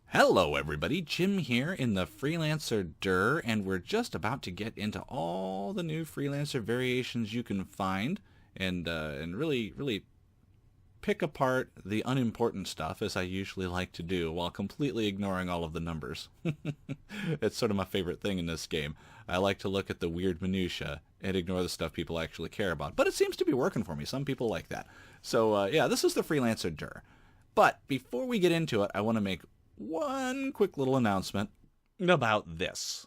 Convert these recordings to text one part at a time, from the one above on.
Hello everybody, Jim here in the Freelancer DUR, and we're just about to get into all the new Freelancer variations you can find, and really pick apart the unimportant stuff, as I usually like to do, while completely ignoring all of the numbers. It's sort of my favorite thing in this game. I like to look at the weird minutia and ignore the stuff people actually care about. But it seems to be working for me. Some people like that. So yeah, this is the Freelancer DUR. But before we get into it, I want to make one quick little announcement about this.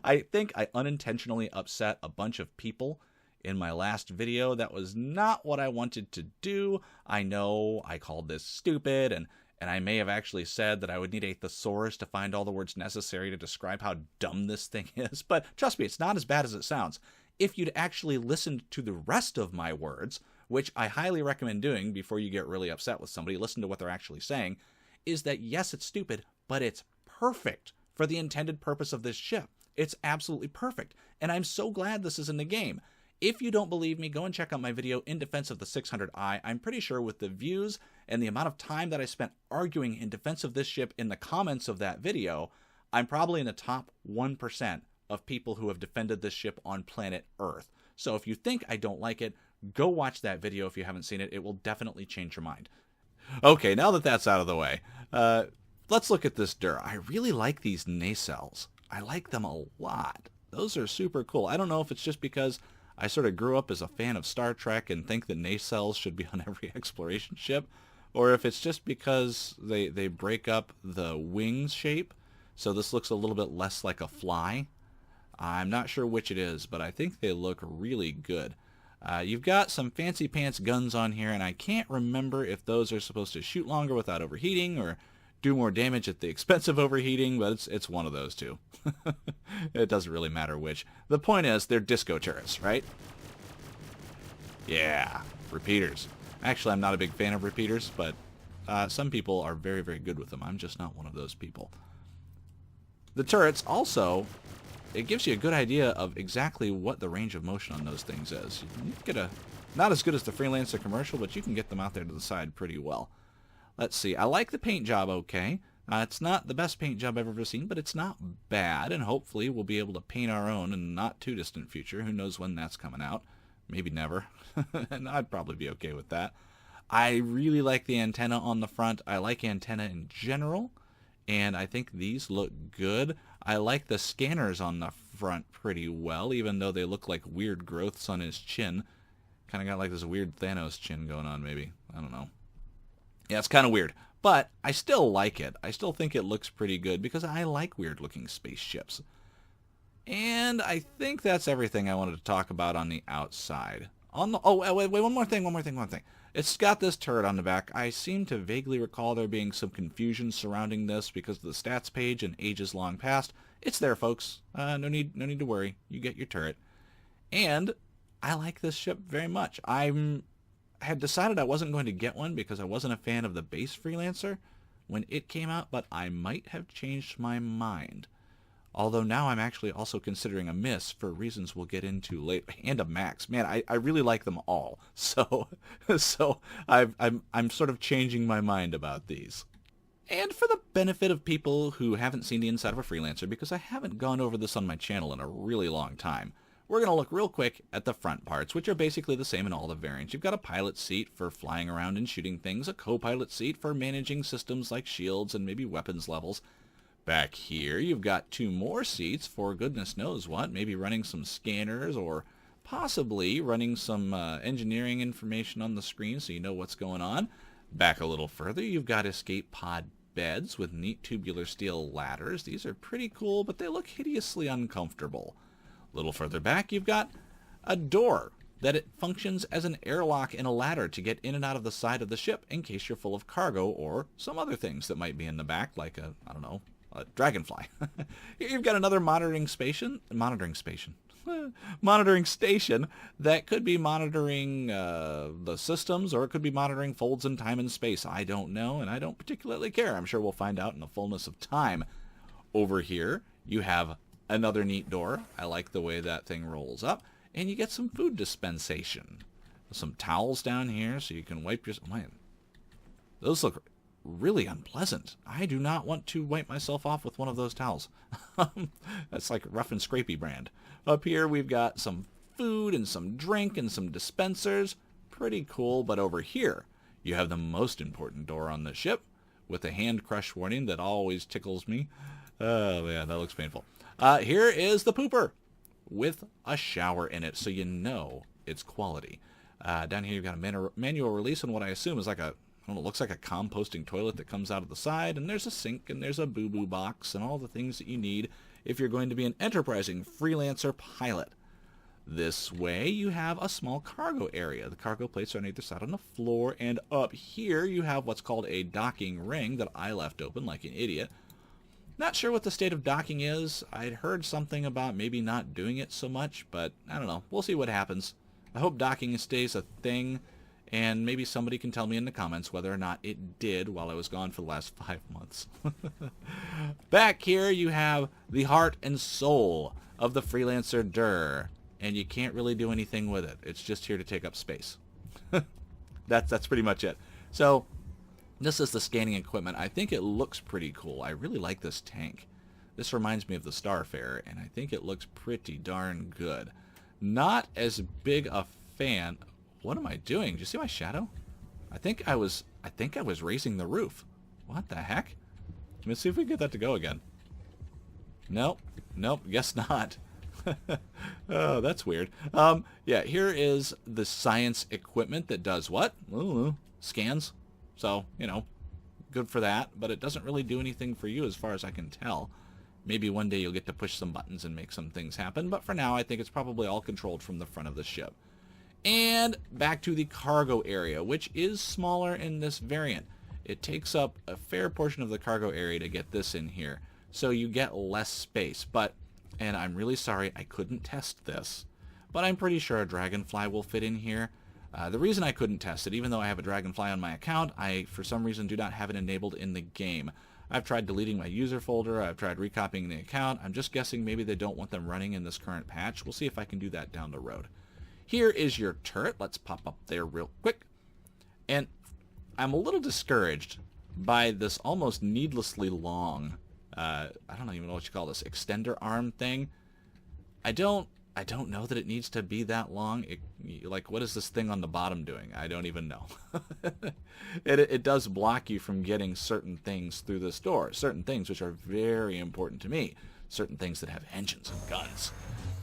I think I unintentionally upset a bunch of people in my last video. That was not what I wanted to do. I know I called this stupid, and I may have actually said that I would need a thesaurus to find all the words necessary to describe how dumb this thing is. But trust me, it's not as bad as it sounds. If you'd actually listened to the rest of my words, which I highly recommend doing before you get really upset with somebody, listen to what they're actually saying, is that yes, it's stupid, but it's perfect for the intended purpose of this ship. It's absolutely perfect, and I'm so glad this is in the game. If you don't believe me, go and check out my video in defense of the 600i. I'm pretty sure with the views and the amount of time that I spent arguing in defense of this ship in the comments of that video, I'm probably in the top 1% of people who have defended this ship on planet Earth. So if you think I don't like it, go watch that video if you haven't seen it. It will definitely change your mind. Okay, now that that's out of the way, let's look at this DUR. I really like these nacelles. I like them a lot. Those are super cool. I don't know if it's just because I sort of grew up as a fan of Star Trek and think that nacelles should be on every exploration ship, or if it's just because they break up the wings shape, so this looks a little bit less like a fly. I'm not sure which it is, but I think they look really good. You've got some fancy pants guns on here, and I can't remember if those are supposed to shoot longer without overheating or do more damage at the expense of overheating, but it's one of those two. It doesn't really matter which. The point is, they're disco turrets, right? Yeah, repeaters. Actually, I'm not a big fan of repeaters, but some people are very, very good with them. I'm just not one of those people. The turrets also, it gives you a good idea of exactly what the range of motion on those things is. You get not as good as the Freelancer commercial, but you can get them out there to the side pretty well. Let's see. I like the paint job okay. It's not the best paint job I've ever seen, but it's not bad, and hopefully we'll be able to paint our own in the not too distant future. Who knows when that's coming out? Maybe never. And I'd probably be okay with that. I really like the antenna on the front. I like antenna in general, and I think these look good. I like the scanners on the front pretty well, even though they look like weird growths on his chin. Kind of got like this weird Thanos chin going on, maybe. I don't know. Yeah, it's kind of weird, but I still like it. I still think it looks pretty good because I like weird-looking spaceships. And I think that's everything I wanted to talk about on the outside. Wait, one more thing. It's got this turret on the back. I seem to vaguely recall there being some confusion surrounding this because of the stats page and ages long past. It's there, folks. No need to worry. You get your turret. And I like this ship very much. I had decided I wasn't going to get one because I wasn't a fan of the base Freelancer when it came out, but I might have changed my mind. Although now I'm actually also considering a miss for reasons we'll get into later, and a Max. Man, I really like them all. So I'm sort of changing my mind about these. And for the benefit of people who haven't seen the inside of a Freelancer, because I haven't gone over this on my channel in a really long time, we're going to look real quick at the front parts, which are basically the same in all the variants. You've got a pilot seat for flying around and shooting things, a co-pilot seat for managing systems like shields and maybe weapons levels. Back here, you've got two more seats for goodness knows what, maybe running some scanners or possibly running some engineering information on the screen so you know what's going on. Back a little further, you've got escape pod beds with neat tubular steel ladders. These are pretty cool, but they look hideously uncomfortable. A little further back, you've got a door that it functions as an airlock and a ladder to get in and out of the side of the ship in case you're full of cargo or some other things that might be in the back, like a dragonfly. You've got another monitoring station that could be monitoring the systems, or it could be monitoring folds in time and space. I don't know, and I don't particularly care. I'm sure we'll find out in the fullness of time. Over here, you have another neat door. I like the way that thing rolls up. And you get some food dispensation. some towels down here so you can wipe your... Man, those look really unpleasant. I do not want to wipe myself off with one of those towels. That's like Rough and Scrapey brand. Up here we've got some food and some drink and some dispensers. Pretty cool. But over here you have the most important door on the ship with a hand crush warning that always tickles me. Oh yeah, that looks painful. Here is the pooper with a shower in it, so you know it's quality. Down here you've got a manual release on what I assume is like a, I don't know, looks like a composting toilet that comes out of the side, and there's a sink, and there's a boo-boo box, and all the things that you need if you're going to be an enterprising freelancer pilot. This way you have a small cargo area. The cargo plates are on either side on the floor, and up here you have what's called a docking ring that I left open like an idiot. Not sure what the state of docking is. I'd heard something about maybe not doing it so much, but I don't know. We'll see what happens. I hope docking stays a thing, and maybe somebody can tell me in the comments whether or not it did while I was gone for the last 5 months. Back here you have the heart and soul of the Freelancer DUR, and you can't really do anything with it. It's just here to take up space. That's pretty much it. So this is the scanning equipment. I think it looks pretty cool. I really like this tank. This reminds me of the Starfarer, and I think it looks pretty darn good. Not as big a fan. What am I doing? Did you see my shadow? I think I was raising the roof. What the heck? Let's see if we can get that to go again. Nope. Nope. Guess not. Oh, that's weird. Yeah, here is the science equipment that does what? Ooh, scans. So, you know, good for that, but it doesn't really do anything for you as far as I can tell. Maybe one day you'll get to push some buttons and make some things happen, but for now I think it's probably all controlled from the front of the ship. And back to the cargo area, which is smaller in this variant. It takes up a fair portion of the cargo area to get this in here, so you get less space. But, and I'm really sorry I couldn't test this, but I'm pretty sure a dragonfly will fit in here. The reason I couldn't test it, even though I have a dragonfly on my account, I for some reason do not have it enabled in the game. I've tried deleting my user folder, I've tried recopying the account. I'm just guessing maybe they don't want them running in this current patch. We'll see if I can do that down the road. Here is your turret. Let's pop up there real quick. And I'm a little discouraged by this almost needlessly long, I don't even know what you call this, extender arm thing. I don't know that it needs to be that long. Like, what is this thing on the bottom doing? I don't even know. It does block you from getting certain things through this door. Certain things which are very important to me. Certain things that have engines and guns.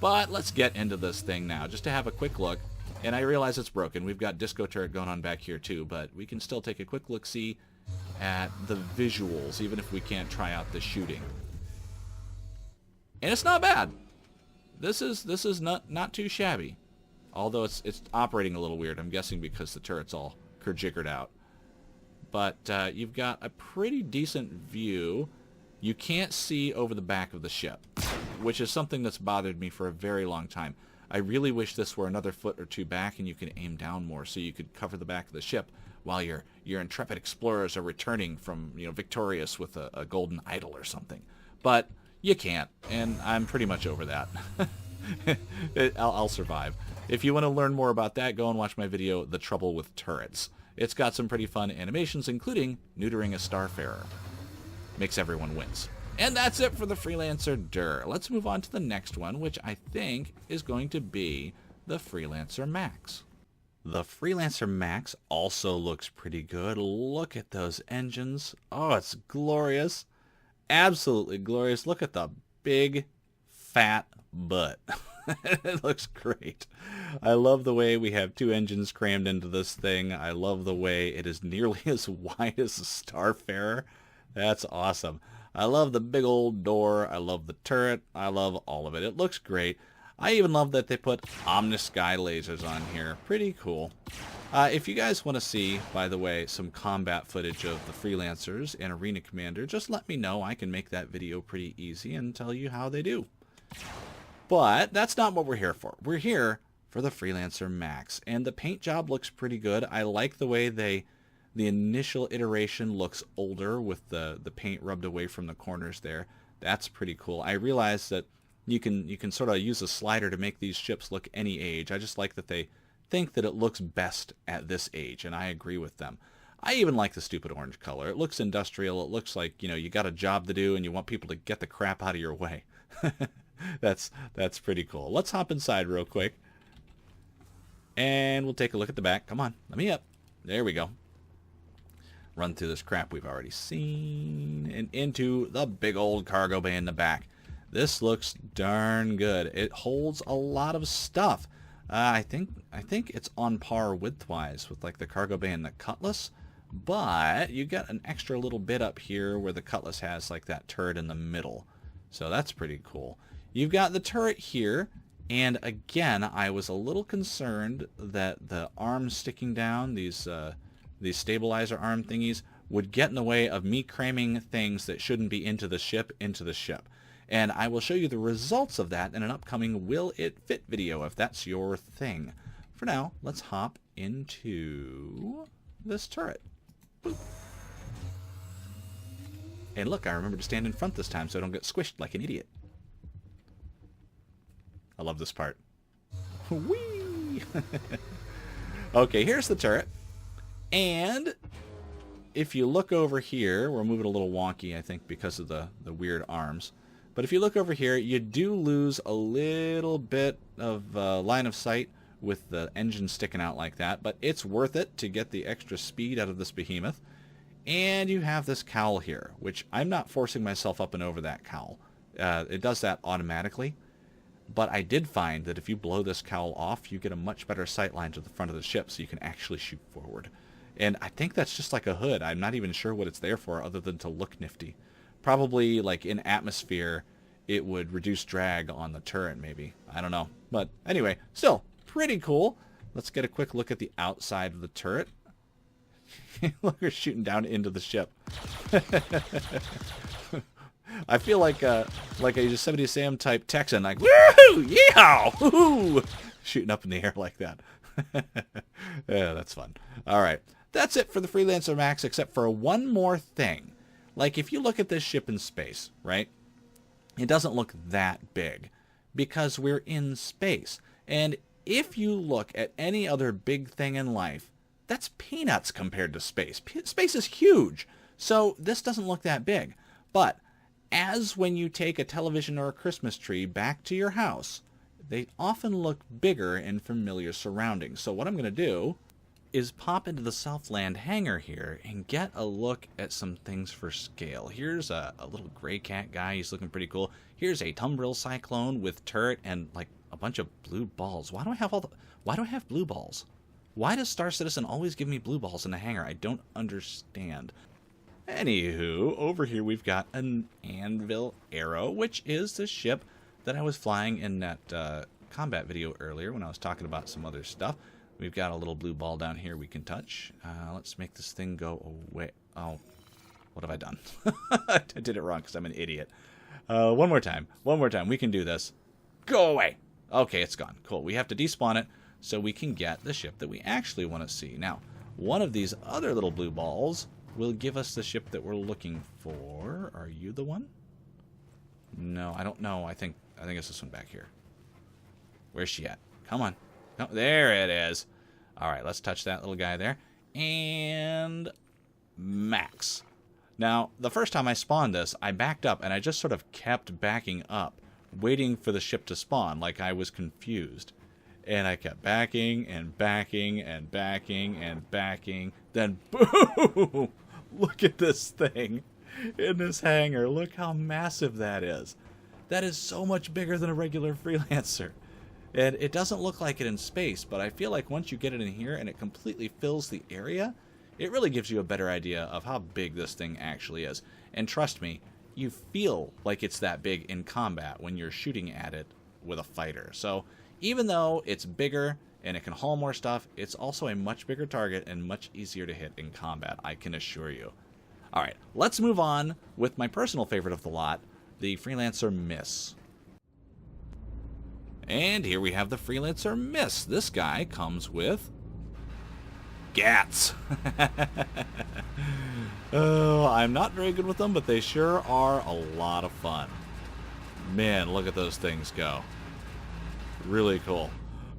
But let's get into this thing now, just to have a quick look. And I realize it's broken. We've got disco turret going on back here too, but we can still take a quick look-see at the visuals, even if we can't try out the shooting. And it's not bad. This is not too shabby, although it's operating a little weird. I'm guessing because the turret's all kerjiggered out. But you've got a pretty decent view. You can't see over the back of the ship, which is something that's bothered me for a very long time. I really wish this were another foot or two back and you could aim down more so you could cover the back of the ship while your intrepid explorers are returning from, you know, victorious with a golden idol or something. But you can't, and I'm pretty much over that. I'll survive. If you want to learn more about that, go and watch my video, The Trouble with Turrets. It's got some pretty fun animations, including neutering a Starfarer. Makes everyone wince. And that's it for the Freelancer DUR. Let's move on to the next one, which I think is going to be the Freelancer Max. The Freelancer Max also looks pretty good. Look at those engines. Oh, it's glorious. Absolutely glorious. Look at the big, fat butt. It looks great. I love the way we have two engines crammed into this thing. I love the way it is nearly as wide as a Starfarer. That's awesome. I love the big old door. I love the turret. I love all of it. It looks great. I even love that they put Omnisky lasers on here. Pretty cool. If you guys want to see, by the way, some combat footage of the Freelancers and Arena Commander, just let me know. I can make that video pretty easy and tell you how they do. But that's not what we're here for. We're here for the Freelancer Max. And the paint job looks pretty good. I like the way the initial iteration looks older with the paint rubbed away from the corners there. That's pretty cool. I realize that you can sort of use a slider to make these ships look any age. I just like that they think that it looks best at this age, and I agree with them. I even like the stupid orange color. It looks industrial. It looks like, you know, you got a job to do and you want people to get the crap out of your way. That's pretty cool. Let's hop inside real quick. And we'll take a look at the back. Come on, let me up. There we go. Run through this crap we've already seen and into the big old cargo bay in the back. This looks darn good. It holds a lot of stuff. I think it's on par width-wise with like the cargo bay and the Cutlass, but you got an extra little bit up here where the Cutlass has like that turret in the middle. So that's pretty cool. You've got the turret here, and again, I was a little concerned that the arms sticking down, these stabilizer arm thingies, would get in the way of me cramming things that shouldn't be into the ship. And I will show you the results of that in an upcoming Will It Fit video if that's your thing. For now, let's hop into this turret. Boop. And look, I remember to stand in front this time so I don't get squished like an idiot. I love this part. Whee! Okay, here's the turret. And if you look over here, we're moving a little wonky, I think, because of the weird arms. But if you look over here, you do lose a little bit of line of sight with the engine sticking out like that. But it's worth it to get the extra speed out of this behemoth. And you have this cowl here, which I'm not forcing myself up and over that cowl. It does that automatically. But I did find that if you blow this cowl off, you get a much better sight line to the front of the ship so you can actually shoot forward. And I think that's just like a hood. I'm not even sure what it's there for other than to look nifty. Probably, like, in atmosphere, it would reduce drag on the turret, maybe. I don't know. But anyway, still, pretty cool. Let's get a quick look at the outside of the turret. Look, we're shooting down into the ship. I feel like a Yosemite Sam type Texan, like, woo! Yeah! Woo! Shooting up in the air like that. Yeah, that's fun. All right. That's it for the Freelancer Max, except for one more thing. Like, if you look at this ship in space, right, it doesn't look that big because we're in space. And if you look at any other big thing in life, that's peanuts compared to space. Space is huge. So this doesn't look that big. But as when you take a television or a Christmas tree back to your house, they often look bigger in familiar surroundings. So what I'm going to do is pop into the Southland hangar here and get a look at some things for scale. Here's a little gray cat guy. He's looking pretty cool. Here's a Tumbril Cyclone with turret and like a bunch of blue balls. Why do I have blue balls? Why does Star Citizen always give me blue balls in the hangar? I don't understand. Anywho, over here we've got an Anvil Arrow, which is the ship that I was flying in that combat video earlier when I was talking about some other stuff. We've got a little blue ball down here we can touch. Let's make this thing go away. Oh, what have I done? I did it wrong because I'm an idiot. One more time. We can do this. Go away. Okay, it's gone. Cool. We have to despawn it so we can get the ship that we actually want to see. Now, one of these other little blue balls will give us the ship that we're looking for. Are you the one? No, I don't know. I think it's this one back here. Where's she at? Come on. Oh, there it is. All right, let's touch that little guy there. And Max. Now, the first time I spawned this, I backed up, and I just sort of kept backing up, waiting for the ship to spawn, like I was confused. And I kept backing and backing and backing and backing. Then, boom! Look at this thing in this hangar. Look how massive that is. That is so much bigger than a regular Freelancer. And it doesn't look like it in space, but I feel like once you get it in here and it completely fills the area, it really gives you a better idea of how big this thing actually is. And trust me, you feel like it's that big in combat when you're shooting at it with a fighter. So even though it's bigger and it can haul more stuff, it's also a much bigger target and much easier to hit in combat, I can assure you. All right, let's move on with my personal favorite of the lot, the Freelancer Miss. And here we have the Freelancer Miss. This guy comes with GATs. Oh, I'm not very good with them, but they sure are a lot of fun. Man, look at those things go. Really cool.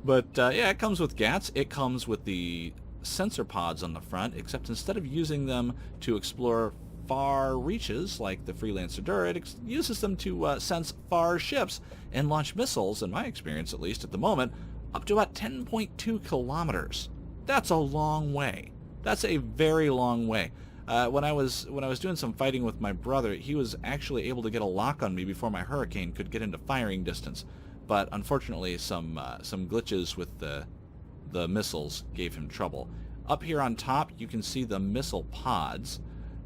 But yeah, it comes with GATs. It comes with the sensor pods on the front, except instead of using them to explore far reaches like the Freelancer DUR, it uses them to sense far ships and launch missiles, in my experience at least at the moment, up to about 10.2 kilometers. That's a long way. That's a very long way. When I was doing some fighting with my brother, he was actually able to get a lock on me before my Hurricane could get into firing distance. But unfortunately, some glitches with the missiles gave him trouble. Up here on top, you can see the missile pods.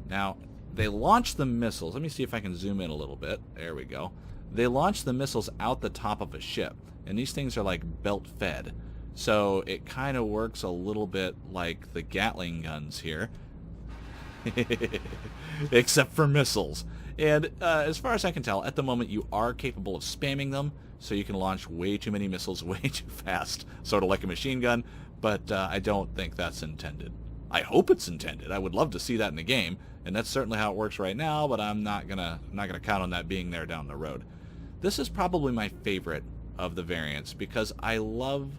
Now, they launch the missiles. Let me see if I can zoom in a little bit. There we go. They launch the missiles out the top of a ship, and these things are like belt-fed. So it kind of works a little bit like the Gatling guns here, except for missiles. And as far as I can tell, at the moment you are capable of spamming them, so you can launch way too many missiles way too fast, sort of like a machine gun, but I don't think that's intended. I hope it's intended. I would love to see that in the game, and that's certainly how it works right now, but I'm not gonna count on that being there down the road. This is probably my favorite of the variants because I love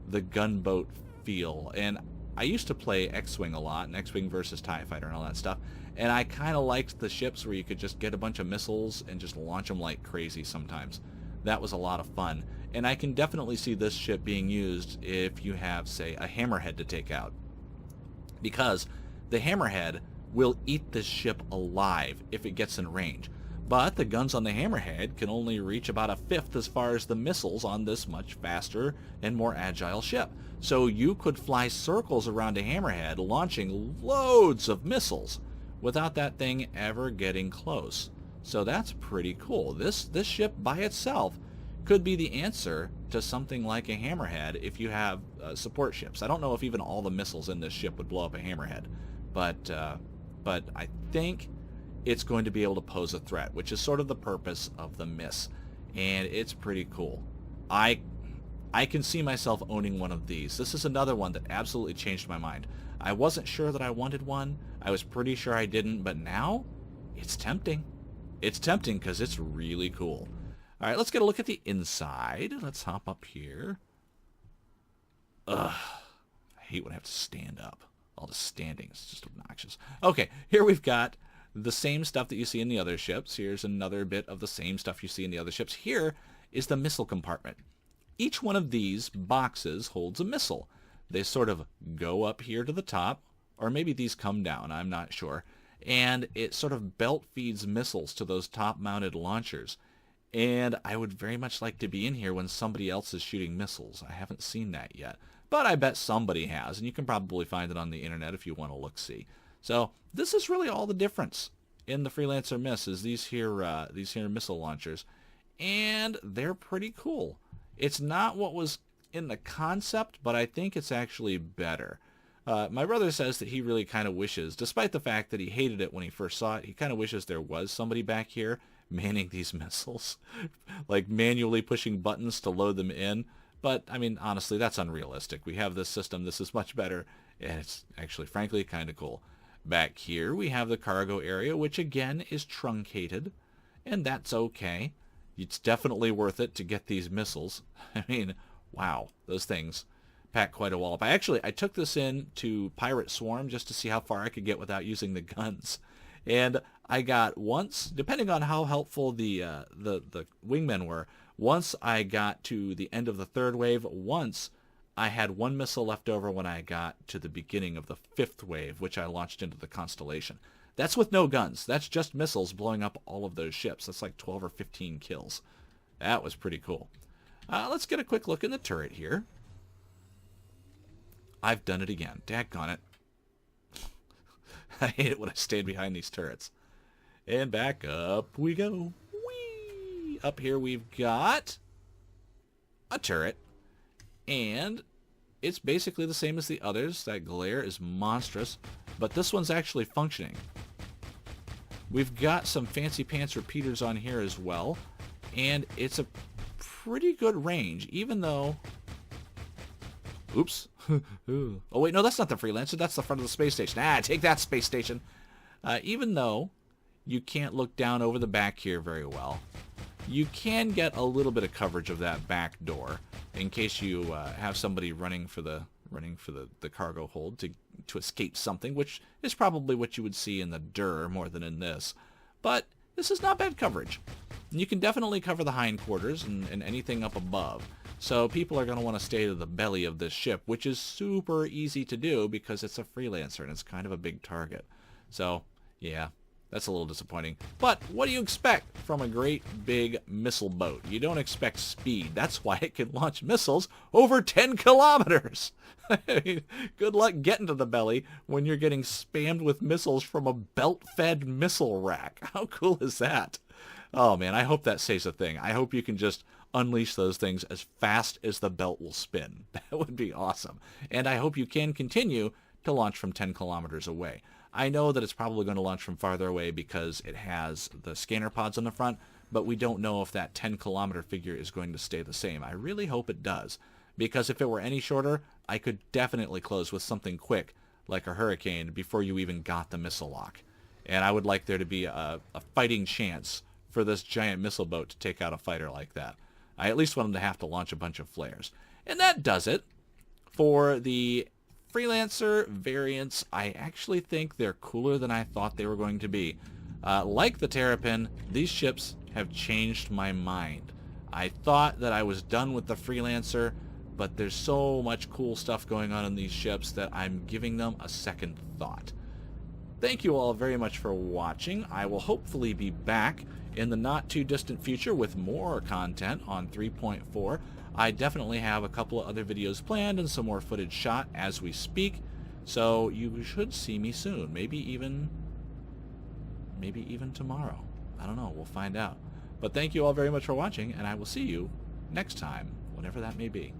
the gunboat feel, and I used to play X-Wing a lot, and X-Wing versus TIE Fighter and all that stuff, and I kind of liked the ships where you could just get a bunch of missiles and just launch them like crazy sometimes. That was a lot of fun, and I can definitely see this ship being used if you have, say, a hammerhead to take out, because the hammerhead will eat this ship alive if it gets in range. But the guns on the hammerhead can only reach about a fifth as far as the missiles on this much faster and more agile ship. So you could fly circles around a hammerhead launching loads of missiles without that thing ever getting close. So that's pretty cool. This ship by itself could be the answer to something like a hammerhead if you have support ships. I don't know if even all the missiles in this ship would blow up a hammerhead, but I think it's going to be able to pose a threat, which is sort of the purpose of the miss, and it's pretty cool. I can see myself owning one of these. This is another one that absolutely changed my mind. I wasn't sure that I wanted one. I was pretty sure I didn't, but now it's tempting. It's tempting because it's really cool. All right, let's get a look at the inside. Let's hop up here. Ugh, I hate when I have to stand up. All the standing is just obnoxious. Okay, here we've got the same stuff that you see in the other ships. Here's another bit of the same stuff you see in the other ships. Here is the missile compartment. Each one of these boxes holds a missile. They sort of go up here to the top, or maybe these come down, I'm not sure. And it sort of belt feeds missiles to those top-mounted launchers. And I would very much like to be in here when somebody else is shooting missiles. I haven't seen that yet, but I bet somebody has, and you can probably find it on the internet if you want to look-see. So this is really all the difference in the Freelancer Miss is these here missile launchers, and they're pretty cool. It's not what was in the concept, but I think it's actually better. My brother says that he really kind of wishes, despite the fact that he hated it when he first saw it, he kind of wishes there was somebody back here manning these missiles, like manually pushing buttons to load them in. But, I mean, honestly, that's unrealistic. We have this system. This is much better, and it's actually, frankly, kind of cool. Back here, we have the cargo area, which, again, is truncated, and that's okay. It's definitely worth it to get these missiles. I mean, wow, those things pack quite a wallop. I took this in to Pirate Swarm just to see how far I could get without using the guns. And I got once, depending on how helpful the wingmen were, once I got to the end of the third wave, once I had one missile left over when I got to the beginning of the fifth wave, which I launched into the Constellation. That's with no guns. That's just missiles blowing up all of those ships. That's like 12 or 15 kills. That was pretty cool. Let's get a quick look in the turret here. I've done it again. Daggone it. I hate it when I stand behind these turrets. And back up we go. Whee! Up here we've got a turret. And it's basically the same as the others. That glare is monstrous. But this one's actually functioning. We've got some fancy pants repeaters on here as well. And it's a pretty good range, even though... Oops. Oh, wait, no, that's not the Freelancer. That's the front of the space station. Take that, space station. Even though you can't look down over the back here very well, you can get a little bit of coverage of that back door in case you have somebody running for the cargo hold to escape something, which is probably what you would see in the DUR more than in this. But this is not bad coverage. And you can definitely cover the hindquarters and anything up above. So people are going to want to stay to the belly of this ship, which is super easy to do because it's a Freelancer and it's kind of a big target. So, yeah, that's a little disappointing. But what do you expect from a great big missile boat? You don't expect speed. That's why it can launch missiles over 10 kilometers. I mean, good luck getting to the belly when you're getting spammed with missiles from a belt-fed missile rack. How cool is that? Oh, man, I hope that stays a thing. I hope you can just unleash those things as fast as the belt will spin. That would be awesome. And I hope you can continue to launch from 10 kilometers away. I know that it's probably going to launch from farther away because it has the scanner pods on the front, but we don't know if that 10-kilometer figure is going to stay the same. I really hope it does, because if it were any shorter, I could definitely close with something quick, like a hurricane, before you even got the missile lock. And I would like there to be a fighting chance for this giant missile boat to take out a fighter like that. I at least want them to have to launch a bunch of flares. And that does it for the Freelancer variants. I actually think they're cooler than I thought they were going to be. Like the Terrapin, these ships have changed my mind. I thought that I was done with the Freelancer, but there's so much cool stuff going on in these ships that I'm giving them a second thought. Thank you all very much for watching. I will hopefully be back in the not too distant future with more content on 3.4. I definitely have a couple of other videos planned and some more footage shot as we speak, so you should see me soon. Maybe even tomorrow. I don't know. We'll find out. But thank you all very much for watching, and I will see you next time, whenever that may be.